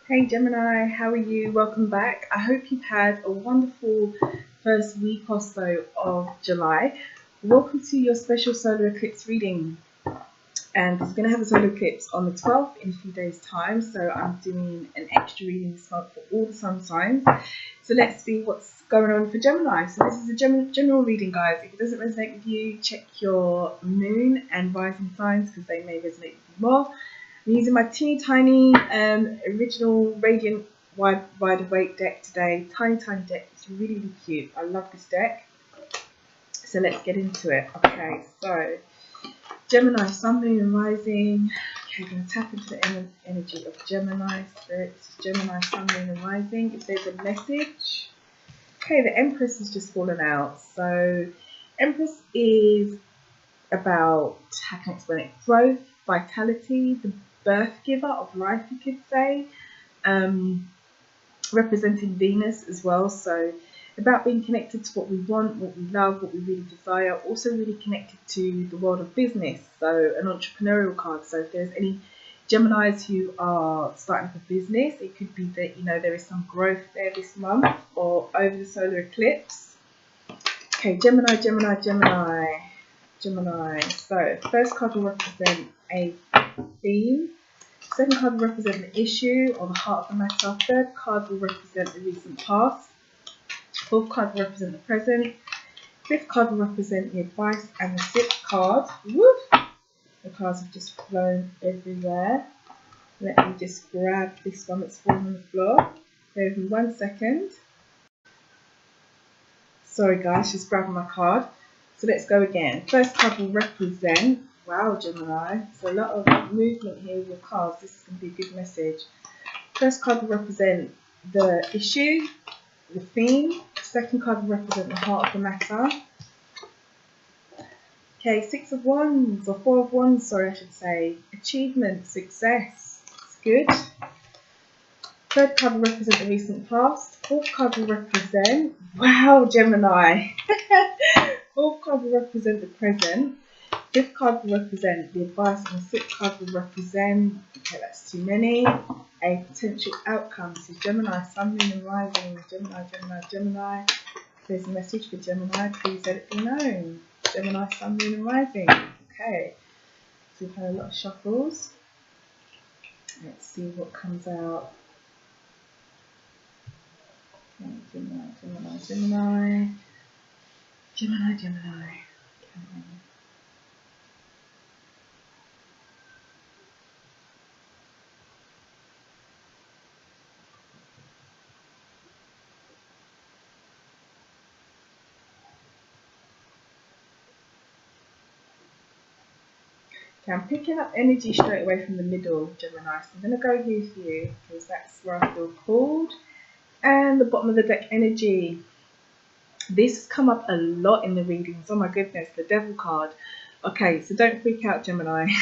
Hey Gemini, how are you? Welcome back. I hope you've had a wonderful first week or so of July. Welcome to your special solar eclipse reading. And we're going to have a solar eclipse on the 12th in a few days' time. So I'm doing an extra reading this month for all the sun signs. So let's see what's going on for Gemini. So this is a general reading, guys. If it doesn't resonate with you, check your moon and rising signs because they may resonate with you more. I'm using my teeny tiny original Radiant Rider Waite deck today. Tiny deck. It's really cute. I love this deck. So let's get into it. Okay, so Gemini, Sun, Moon and Rising. Okay, I'm going to tap into the energy of Gemini. Spirit, this is Gemini, Sun, Moon and Rising. If there's a message. Okay, the Empress has just fallen out. So Empress is about, how can I explain it, growth, vitality, the birth giver of life, you could say, representing Venus as well. So about being connected to what we want, what we love, what we really desire, also really connected to the world of business, so an entrepreneurial card. So if there's any Geminis who are starting up a business, it could be that, you know, there is some growth there this month or over the solar eclipse. Okay, Gemini. So first card will represent a theme. Second card will represent the issue or the heart of the matter. Third card will represent the recent past. Fourth card will represent the present. Fifth card will represent the advice. And the sixth card, woof, the cards have just flown everywhere. Let me just grab this one that's fallen on the floor. Bear with me 1 second. Sorry guys, just grabbing my card. So let's go again. First card will represent, wow Gemini, so a lot of movement here with your cards. This is going to be a good message. First card will represent the issue, the theme. Second card will represent the heart of the matter. Okay, Six of Wands, or Four of Wands, sorry I should say. Achievement, success, it's good. Third card will represent the recent past. Fourth card will represent, wow Gemini. Fourth card will represent the present. Fifth card will represent the advice, and the sixth card will represent, okay, that's too many, a potential outcome. So Gemini, Sun, Moon and Rising. Gemini. If there's a message for Gemini, please let it be known. Gemini, Sun, Moon and Rising. Okay, so we've had a lot of shuffles. Let's see what comes out. Gemini. Okay. Okay, I'm picking up energy straight away from the middle, Gemini. So I'm going to go here for you because that's where I feel called. And the bottom of the deck energy. This has come up a lot in the readings. Oh my goodness, the Devil card. Okay, so don't freak out, Gemini.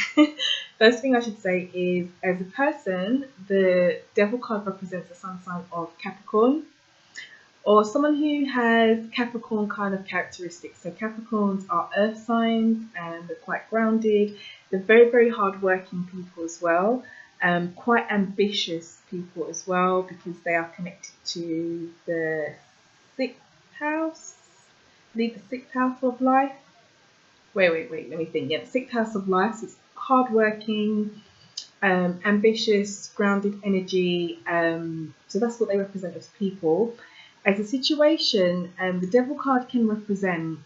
First thing I should say is, as a person, the Devil card represents the sun sign of Capricorn, or someone who has Capricorn kind of characteristics. So Capricorns are earth signs and they're quite grounded. They're very hard-working people as well. Quite ambitious people as well, because they are connected to the sixth house. I believe the sixth house of life. Wait, let me think. Yeah, the sixth house of life. So it's hard-working, ambitious, grounded energy. So that's what they represent as people. As a situation, the Devil card can represent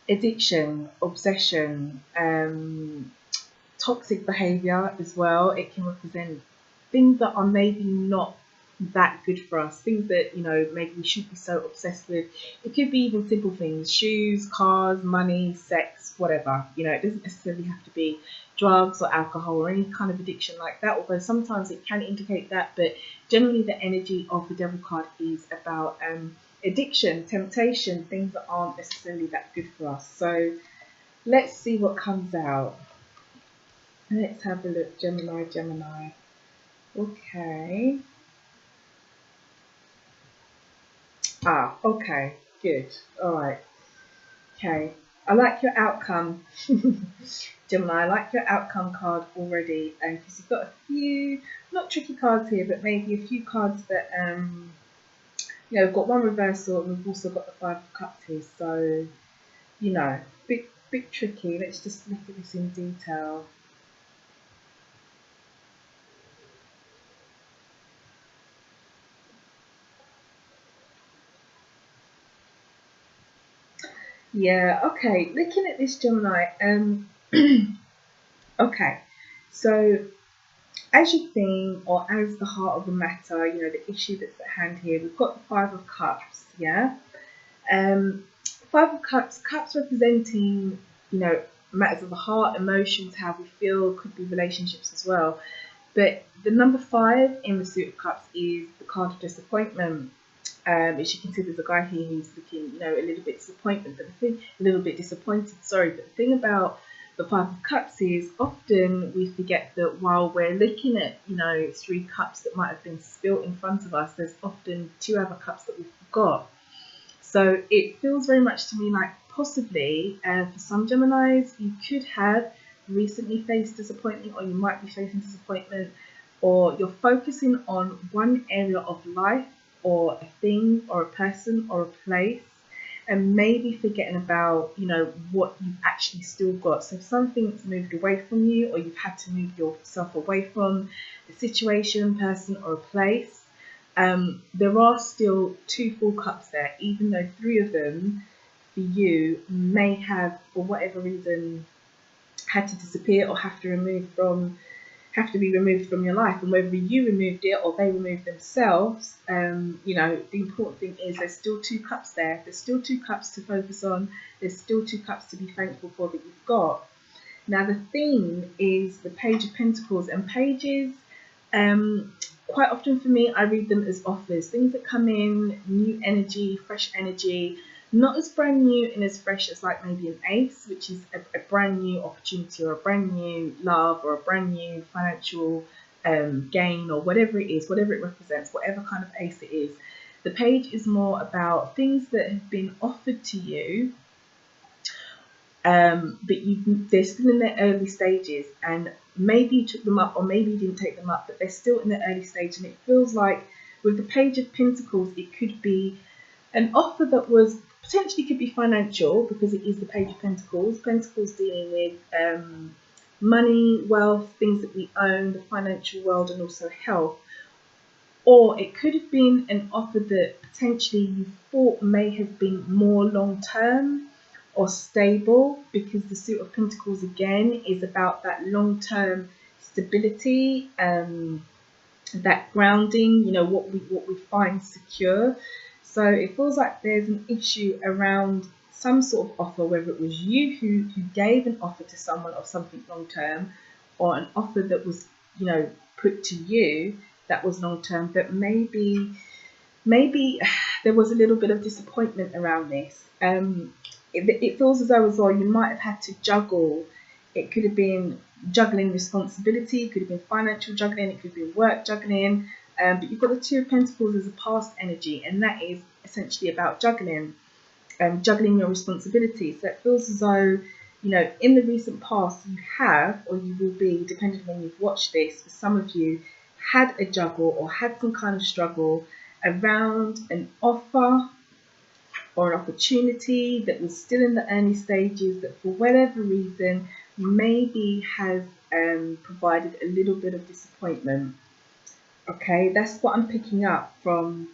addiction, obsession, toxic behaviour as well. It can represent things that are maybe not that good for us, things that, you know, maybe we shouldn't be so obsessed with. It could be even simple things: shoes, cars, money, sex, whatever. You know, it doesn't necessarily have to be drugs or alcohol or any kind of addiction like that, although sometimes it can indicate that. But generally the energy of the Devil card is about addiction, temptation, things that aren't necessarily that good for us. So let's see what comes out. Let's have a look. Gemini. Okay. Okay, good. All right. Okay. I like your outcome. Gemini, I like your outcome card already, because you've got a few, not tricky cards here, but maybe a few cards that, we've got one reversal and we've also got the Five of Cups here, so, bit tricky. Let's just look at this in detail. Yeah, okay, looking at this, Gemini, okay, so as your theme or as the heart of the matter, the issue that's at hand here, we've got the Five of Cups, yeah? Five of Cups, cups representing, matters of the heart, emotions, how we feel, could be relationships as well. But the number 5 in the Suit of Cups is the card of disappointment. As you can see, there's a guy here who's looking, a little bit disappointed, a little bit disappointed, sorry. But the thing about the Five of Cups is often we forget that while we're looking at, 3 cups that might have been spilt in front of us, there's often 2 other cups that we forgot. So it feels very much to me like possibly for some Geminis, you could have recently faced disappointment, or you might be facing disappointment, or you're focusing on one area of life or a thing or a person or a place, and maybe forgetting about, what you've actually still got. So if something's moved away from you, or you've had to move yourself away from a situation, person or a place, there are still 2 full cups there, even though 3 of them for you may have, for whatever reason, had to disappear or have to be removed from your life. And whether you removed it or they removed themselves, the important thing is there's still 2 cups there. There's still 2 cups to focus on. There's still 2 cups to be thankful for that you've got. Now the theme is the Page of Pentacles, and pages, quite often for me, I read them as offers, things that come in, new energy, fresh energy, not as brand new and as fresh as like maybe an ace, which is a brand new opportunity or a brand new love or a brand new financial gain or whatever it is, whatever it represents, whatever kind of ace it is. The page is more about things that have been offered to you, but they're still in their early stages, and maybe you took them up or maybe you didn't take them up, but they're still in the early stage. And it feels like with the Page of Pentacles, it could be an offer that was potentially could be financial, because it is the Page of Pentacles. Pentacles dealing with money, wealth, things that we own, the financial world, and also health. Or it could have been an offer that potentially you thought may have been more long-term or stable, because the Suit of Pentacles again is about that long-term stability, that grounding, what we find secure. So it feels like there's an issue around some sort of offer, whether it was you who gave an offer to someone of something long-term, or an offer that was, put to you that was long-term, but maybe there was a little bit of disappointment around this. It feels as though as well you might have had to juggle. It could have been juggling responsibility, it could have been financial juggling, it could have been work juggling, but you've got the Two of Pentacles as a past energy, and that is essentially about juggling your responsibilities. So it feels as though, in the recent past you have, or you will be, depending on when you've watched this, for some of you, had a juggle or had some kind of struggle around an offer or an opportunity that was still in the early stages, that for whatever reason maybe has provided a little bit of disappointment. Okay, that's what I'm picking up from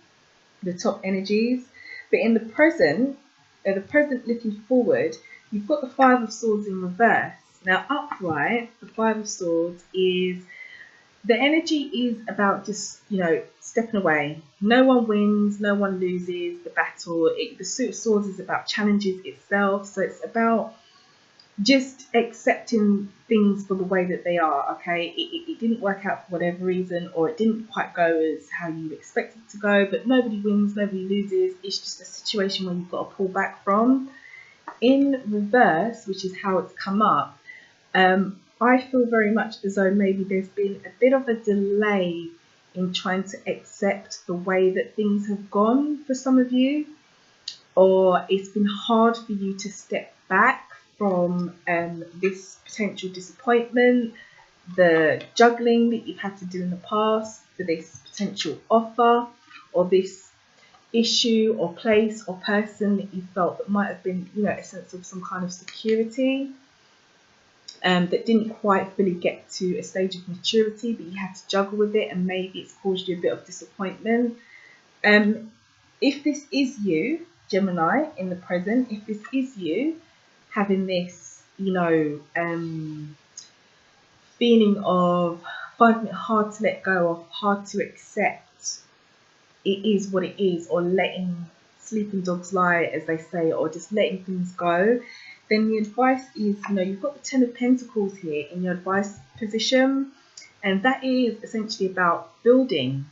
the top energies. But in the present looking forward, you've got the Five of Swords in reverse. Now upright, the Five of Swords is, the energy is about just, stepping away. No one wins, no one loses the battle. The Suit of Swords is about challenges itself. So it's about just accepting things for the way that they are, okay? It didn't work out for whatever reason, or it didn't quite go as how you expected it to go, but nobody wins, nobody loses. It's just a situation where you've got to pull back from. In reverse, which is how it's come up, I feel very much as though maybe there's been a bit of a delay in trying to accept the way that things have gone for some of you, or it's been hard for you to step back from this potential disappointment, the juggling that you've had to do in the past for this potential offer, or this issue or place or person that you felt that might have been, you know, a sense of some kind of security that didn't quite fully get to a stage of maturity, but you had to juggle with it, and maybe it's caused you a bit of disappointment. If this is you, Gemini, in the present, if this is you having this, you know, feeling of finding it hard to let go of, hard to accept, it is what it is, or letting sleeping dogs lie, as they say, or just letting things go, then the advice is, you know, you've got the Ten of Pentacles here in your advice position, and that is essentially about building.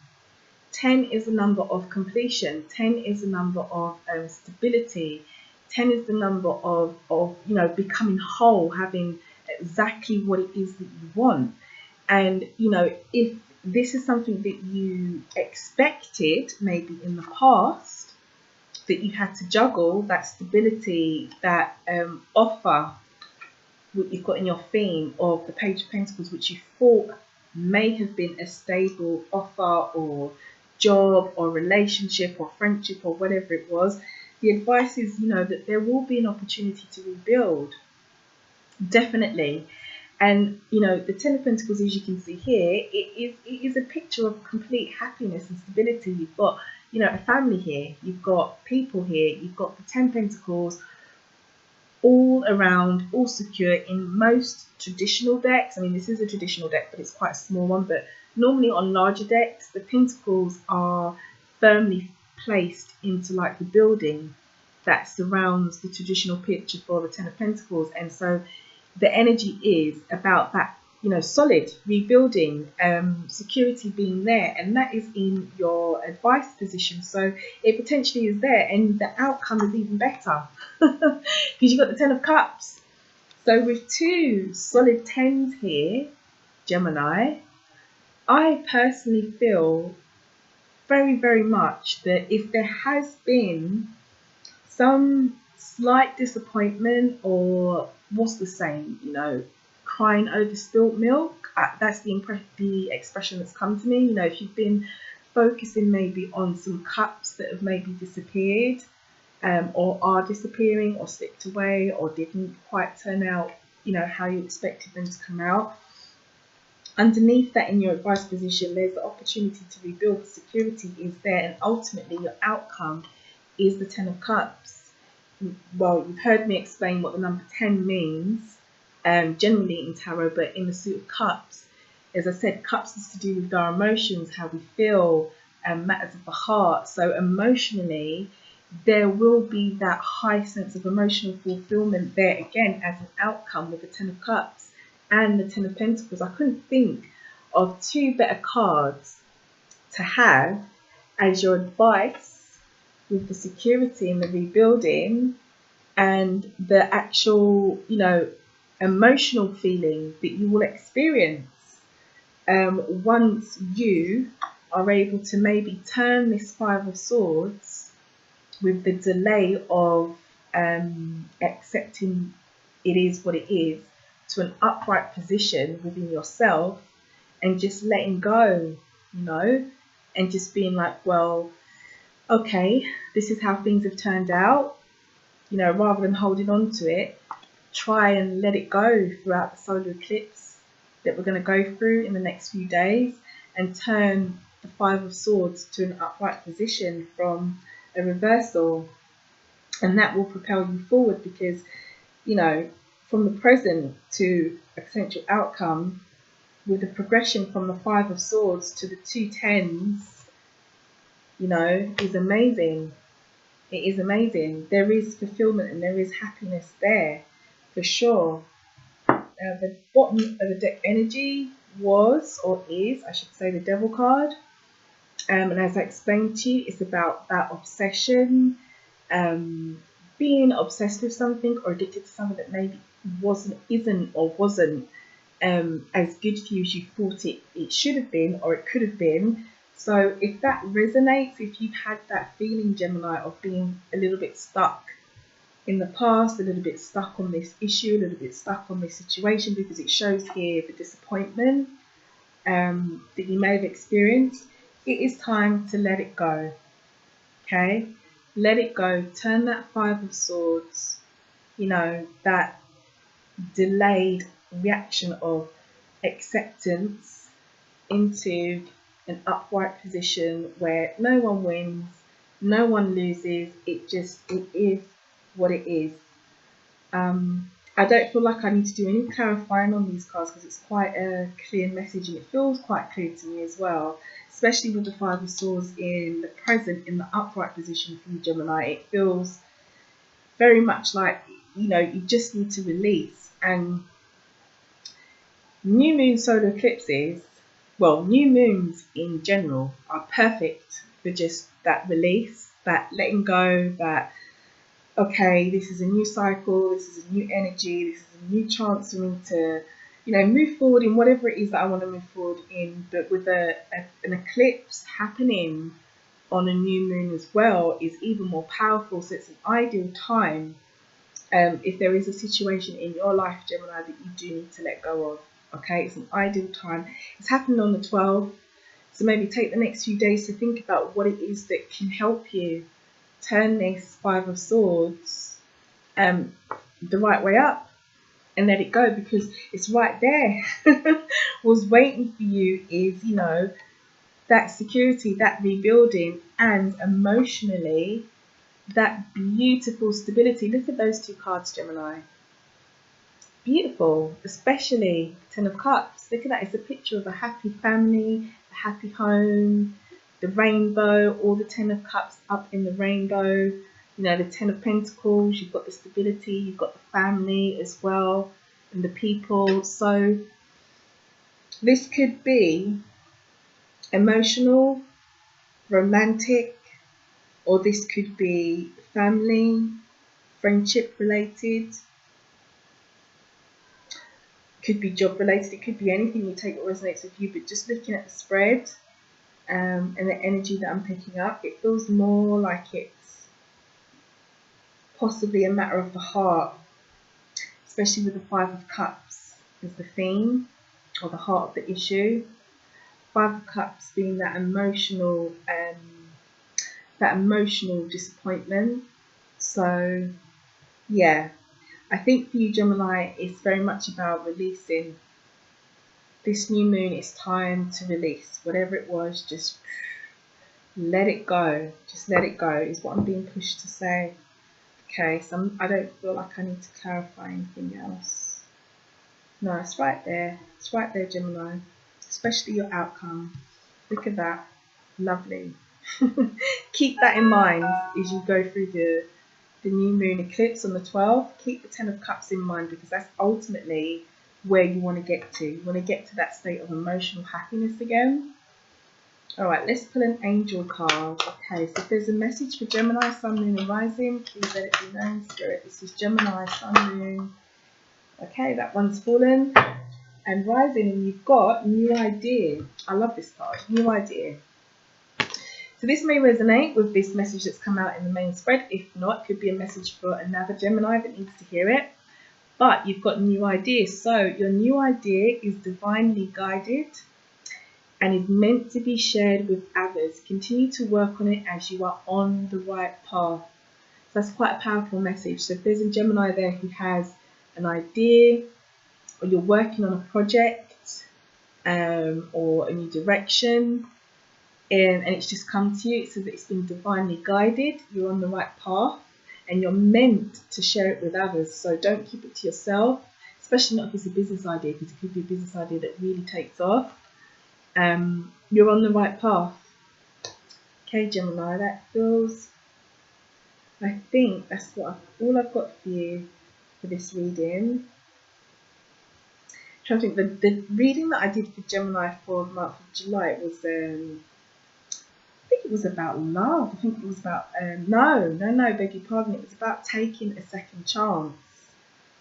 10 is the number of completion. 10 is the number of stability. 10 is the number of you know, becoming whole, having exactly what it is that you want. And, you know, if this is something that you expected maybe in the past, that you had to juggle, that stability, that offer, what you've got in your theme of the Page of Pentacles, which you thought may have been a stable offer or job or relationship or friendship or whatever it was, the advice is, you know, that there will be an opportunity to rebuild. Definitely. And, you know, the Ten of Pentacles, as you can see here, it is a picture of complete happiness and stability. You've got, you know, a family here, you've got people here, you've got the 10 Pentacles all around, all secure in most traditional decks. I mean, this is a traditional deck, but it's quite a small one. But normally on larger decks, the Pentacles are firmly placed into like the building that surrounds the traditional picture for the Ten of Pentacles. And so the energy is about that, you know, solid rebuilding, security being there, and that is in your advice position. So it potentially is there, and the outcome is even better because you've got the Ten of Cups. So with two solid tens here, Gemini, I personally feel very, very much that if there has been some slight disappointment, or what's the saying, you know, crying over spilt milk, that's the expression that's come to me. You know, if you've been focusing maybe on some cups that have maybe disappeared, or are disappearing, or slipped away, or didn't quite turn out, you know, how you expected them to come out, underneath that in your advice position, there's the opportunity to rebuild. The security is there, and ultimately your outcome is the Ten of Cups. Well, you've heard me explain what the number 10 means, generally in tarot, but in the suit of cups, as I said, cups is to do with our emotions, how we feel, matters of the heart. So emotionally, there will be that high sense of emotional fulfillment there again as an outcome with the Ten of Cups and the Ten of Pentacles. I couldn't think of two better cards to have as your advice, with the security and the rebuilding and the actual, you know, emotional feeling that you will experience once you are able to maybe turn this Five of Swords, with the delay of accepting it is what it is, to an upright position within yourself, and just letting go, you know, and just being like, well, okay, this is how things have turned out, you know, rather than holding on to it, try and let it go throughout the solar eclipse that we're going to go through in the next few days, and turn the Five of Swords to an upright position from a reversal, and that will propel you forward, because, you know, from the present to a potential outcome, with the progression from the Five of Swords to the two tens, you know, is amazing. It is amazing. There is fulfillment and there is happiness there, for sure. The bottom of the deck energy was, or is, I should say, the Devil card. And as I explained to you, it's about that obsession, being obsessed with something or addicted to something that maybe wasn't as good for you as you thought it should have been, or it could have been. So if that resonates, if you've had that feeling, Gemini, of being a little bit stuck in the past, a little bit stuck on this issue, a little bit stuck on this situation, because it shows here the disappointment that you may have experienced. It is time to let it go. Okay, let it go. Turn that Five of Swords, you know, that delayed reaction of acceptance, into an upright position where no one wins, no one loses. It is what it is. I don't feel like I need to do any clarifying on these cards because it's quite a clear message, and it feels quite clear to me as well, especially with the Five of Swords in the present, in the upright position for you, Gemini. It feels very much like, you know, you just need to release. And new moon solar eclipses, well, new moons in general are perfect for just that release, that letting go, that, okay, this is a new cycle, this is a new energy, this is a new chance for me to, you know, move forward in whatever it is that I want to move forward in. But with an eclipse happening on a new moon as well is even more powerful. So it's an ideal time if there is a situation in your life, Gemini, that you do need to let go of. Okay, it's an ideal time. It's happening on the 12th. So maybe take the next few days to think about what it is that can help you turn this Five of Swords the right way up and let it go, because it's right there. What's waiting for you is, you know, that security, that rebuilding, and emotionally, that beautiful stability. Look at those two cards, Gemini. Beautiful, especially Ten of Cups. Look at that. It's a picture of a happy family, a happy home, the rainbow, all the Ten of Cups up in the rainbow. You know, the Ten of Pentacles, you've got the stability, you've got the family as well, and the people. So this could be emotional, romantic, or this could be family, friendship related. Could be job related, it could be anything. You take what resonates with you, but just looking at the spread and the energy that I'm picking up, it feels more like it's possibly a matter of the heart, especially with the Five of Cups as the theme, or the heart of the issue. Five of Cups being that emotional disappointment. So yeah, I think for you, Gemini, it's very much about releasing. This new moon, it's time to release whatever it was. Just let it go. Just let it go is what I'm being pushed to say. Okay, so I don't feel like I need to clarify anything else. No, it's right there. It's right there, Gemini. Especially your outcome. Look at that. Lovely. Keep that in mind as you go through the new moon eclipse on the 12th. Keep the Ten of Cups in mind, because that's ultimately where you want to get to. You want to get to that state of emotional happiness again. All right, let's pull an angel card. Okay, so if there's a message for Gemini, Sun, Moon and Rising, please let it be known. Spirit, this is Gemini, Sun, Moon. Okay, that one's fallen. And Rising, and you've got new idea. I love this card, new idea. So this may resonate with this message that's come out in the main spread. If not, it could be a message for another Gemini that needs to hear it. But you've got new ideas. So your new idea is divinely guided and is meant to be shared with others. Continue to work on it as you are on the right path. So that's quite a powerful message. So if there's a Gemini there who has an idea, or you're working on a project or a new direction, and it's just come to you, it says that it's been divinely guided, you're on the right path, and you're meant to share it with others. So don't keep it to yourself, especially not if it's a business idea, because it could be a business idea that really takes off. You're on the right path. Okay, Gemini, that feels, I think that's what all I've got for you for this reading. I'm trying to think, the reading that I did for Gemini for the month of July, it was I think it was about love. I think it was about no, beg your pardon. It was about taking a second chance.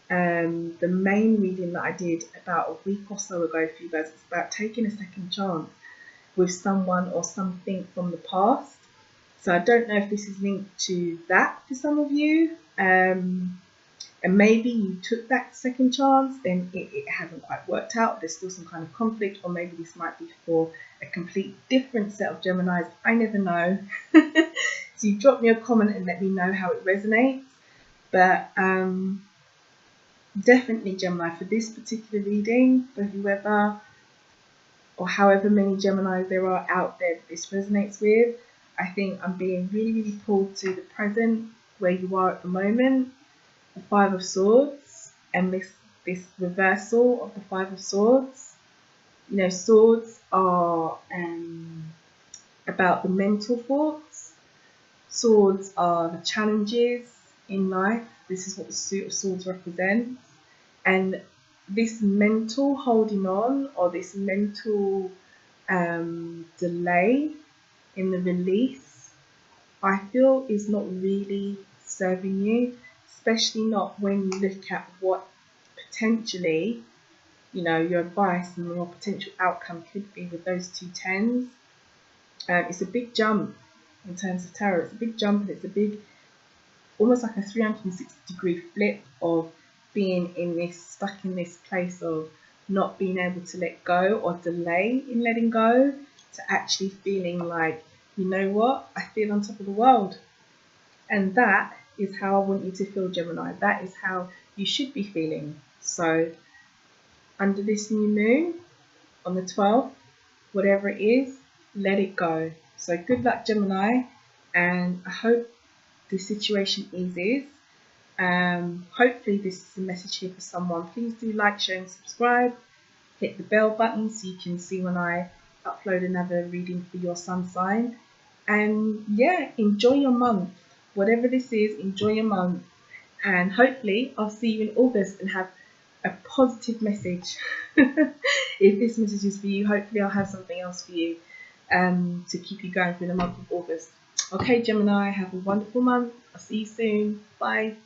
The main reading that I did about a week or so ago for you guys, it's about taking a second chance with someone or something from the past. So I don't know if this is linked to that for some of you, And maybe you took that second chance, then it hasn't quite worked out. There's still some kind of conflict, or maybe this might be for a complete different set of Geminis. I never know. So you drop me a comment and let me know how it resonates. But definitely Gemini, for this particular reading, for whoever or however many Geminis there are out there that this resonates with, I think I'm being really, really pulled to the present, where you are at the moment. The Five of Swords and this reversal of the Five of Swords. You know, swords are about the mental thoughts. Swords are the challenges in life. This is what the suit of swords represents. And this mental holding on, or this mental delay in the release, I feel is not really serving you. Especially not when you look at what potentially, you know, your advice and your potential outcome could be with those two tens. It's a big jump in terms of tarot. It's a big jump, and it's a big, almost like a 360-degree flip of being in this, stuck in this place of not being able to let go, or delay in letting go, to actually feeling like, you know what, I feel on top of the world. And that is how I want you to feel, Gemini. That is how you should be feeling. So under this new moon on the 12th, whatever it is, let it go. So good luck, Gemini, and I hope this situation eases. Hopefully this is a message here for someone. Please do like, share and subscribe. Hit the bell button so you can see when I upload another reading for your sun sign. And yeah, enjoy your month. Whatever this is, enjoy your month. And hopefully I'll see you in August and have a positive message. If this message is for you, hopefully I'll have something else for you to keep you going through the month of August. Okay, Gemini, have a wonderful month. I'll see you soon. Bye.